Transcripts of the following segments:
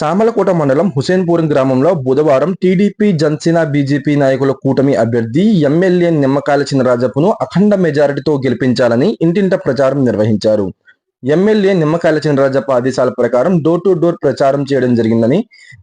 సామలకోట మండలం హుసేన్పురం గ్రామంలో బుధవారం టీడీపీ జనసేన బీజేపీ నాయకుల కూటమి అభ్యర్థి ఎమ్మెల్యే నిమ్మకాయల చినరాజప్పను అఖండ మెజారిటీతో గెలిపించాలని ఇంటింట ప్రచారం నిర్వహించారు. ఎమ్మెల్యే నిమ్మకాయల చినరాజప్ప ఆదేశాల ప్రకారం డోర్ టు డోర్ ప్రచారం చేయడం జరిగిందని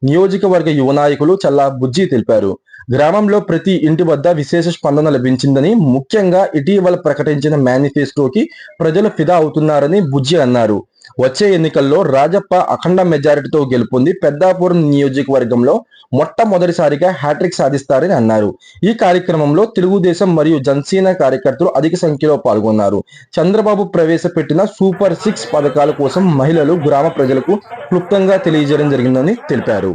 నియోజకవర్గ యువ నాయకులు చల్లా బుజ్జి తెలిపారు. గ్రామంలో ప్రతి ఇంటి వద్ద విశేష స్పందన లభించిందని, ముఖ్యంగా ఇటీవల ప్రకటించిన మేనిఫెస్టోకి ప్రజలు ఫిదా అవుతున్నారని బుజ్జి అన్నారు. వచ్చే ఎన్నికల్లో రాజప్ప అఖండ మెజారిటీతో గెలుపొంది పెద్దాపురం నియోజకవర్గంలో మొట్టమొదటిసారిగా హ్యాట్రిక్ సాధిస్తారని అన్నారు. ఈ కార్యక్రమంలో తెలుగుదేశం మరియు జనసేన కార్యకర్తలు అధిక సంఖ్యలో పాల్గొన్నారు. చంద్రబాబు ప్రవేశపెట్టిన సూపర్ 6 పథకాల కోసం మహిళలు గ్రామ ప్రజలకు క్లుప్తంగా తెలియజేయడం జరిగిందని తెలిపారు.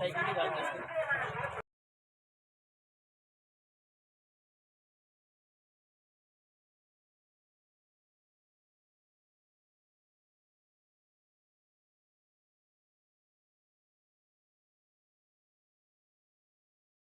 సైకిల్